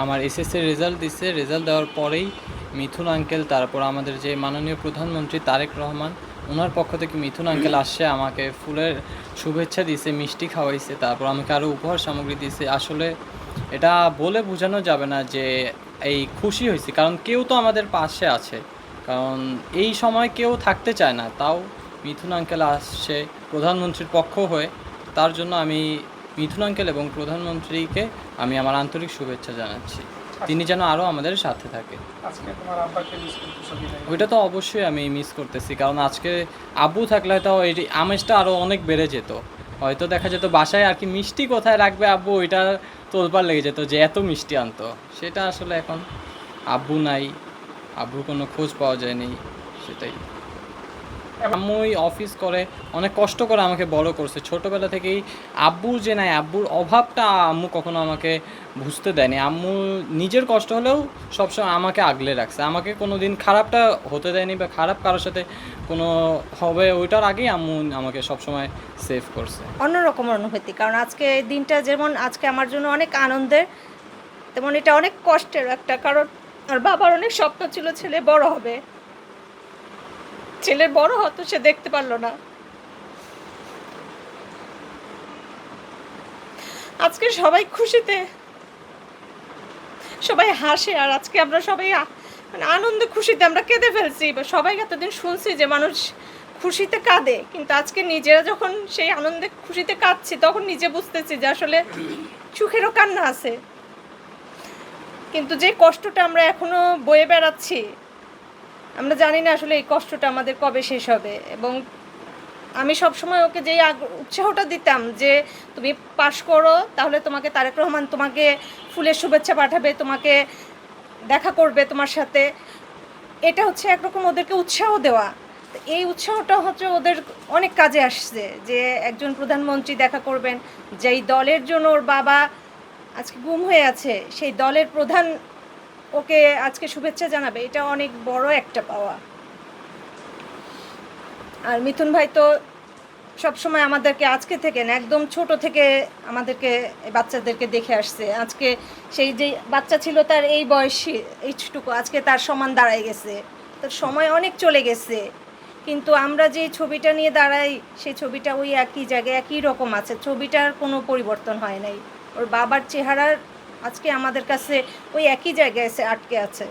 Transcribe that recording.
আমার SSC result দিছে, result দেওয়ার পরেই মিথুন আঙ্কেল, তারপর আমাদের যে মাননীয় প্রধানমন্ত্রী তারেক রহমান, ওনার পক্ষ থেকে মিথুন আঙ্কেল আসছে, আমাকে ফুলের শুভেচ্ছা দিছে, মিষ্টি খাওয়াইছে, তারপর আমাকে আরও উপহার সামগ্রী দিছে। আসলে এটা বলে বোঝানো যাবে না যে এই খুশি হয়েছি, কারণ কেউ তো আমাদের পাশে আছে, কারণ এই সময় কেউ থাকতে চায় না, তাও মিথুন আঙ্কেল আসছে প্রধানমন্ত্রীর পক্ষ হয়ে। তার জন্য আমি মিথুন আঙ্কেল এবং প্রধানমন্ত্রীকে আমি আমার আন্তরিক শুভেচ্ছা জানাচ্ছি। তিনি যেন আরও আমাদের সাথে থাকে। ওইটা তো অবশ্যই আমি মিস করতেছি, কারণ আজকে আব্বু থাকলে হয়তো এই আমেজটা আরও অনেক বেড়ে যেত। হয়তো দেখা যেত বাসায় আর কি মিষ্টি কোথায় রাখবে আব্বু, ওইটা তোলপাড় লেগে যেত যে এত মিষ্টি আনতো। সেটা আসলে এখন আব্বু নাই, আব্বুর কোনো খোঁজ পাওয়া যায়নি, সেটাই। আম্মুই অফিস করে অনেক কষ্ট করে আমাকে বড় করছে ছোটোবেলা থেকেই। আব্বুর যে নাই, আব্বুর অভাবটা আম্মু কখনো আমাকে বুঝতে দেয়নি। আম্মু নিজের কষ্ট হলেও সবসময় আমাকে আগলে রাখছে, আমাকে কোনো দিন খারাপটা হতে দেয়নি বা খারাপ কারোর সাথে কোনো হবে ওইটার আগেই আম্মু আমাকে সবসময় সেভ করছে। অন্যরকম অনুভূতি, কারণ আজকে এই দিনটা যেমন আজকে আমার জন্য অনেক আনন্দের, তেমন এটা অনেক কষ্টের একটা, কারণ আর বাবার অনেক স্বপ্ন ছিল ছেলে বড় হবে, ছেলের বড় হতো সে দেখতে পারলো না। আজকে সবাই খুশিতে, সবাই হাসে, আর আজকে আমরা সবাই মানে আনন্দে খুশিতে আমরা কেঁদে ফেলছি। সবাই এতদিন শুনছি যে মানুষ খুশিতে কাঁদে, কিন্তু আজকে নিজেরা যখন সেই আনন্দে খুশিতে কাঁদছি তখন নিজে বুঝতেছি যে আসলে সুখেরও কান্না আছে। কিন্তু যে কষ্টটা আমরা এখনো বয়ে বেড়াচ্ছি, আমরা জানি না আসলে এই কষ্টটা আমাদের কবে শেষ হবে। এবং আমি সবসময় ওকে যেই উৎসাহটা দিতাম যে তুমি পাশ করো, তাহলে তোমাকে তারেক রহমান তোমাকে ফুলের শুভেচ্ছা পাঠাবে, তোমাকে দেখা করবে তোমার সাথে, এটা হচ্ছে একরকম ওদেরকে উৎসাহ দেওয়া। এই উৎসাহটা হচ্ছে ওদের অনেক কাজে আসছে, যে একজন প্রধানমন্ত্রী দেখা করবেন, যেই দলের জন্য ওর বাবা আজকে গুম হয়ে আছে, সেই দলের প্রধান ওকে আজকে শুভেচ্ছা জানাবে, এটা অনেক বড় একটা পাওয়া। আর মিথুন ভাই তো সবসময় আমাদেরকে আজকে থেকে না, একদম ছোট থেকে আমাদেরকে বাচ্চাদেরকে দেখে আসছে। আজকে সেই যে বাচ্চা ছিল তার এই বয়সী এইটুকু, আজকে তার সমান দাঁড়ায় গেছে। তার সময় অনেক চলে গেছে, কিন্তু আমরা যে ছবিটা নিয়ে দাঁড়াই সেই ছবিটা ওই একই জায়গায় একই রকম আছে, ছবিটার কোনো পরিবর্তন হয় নাই। ওর বাবার চেহারার আজকে আমাদের কাছে ওই একই জায়গায় এসে আটকে আছে।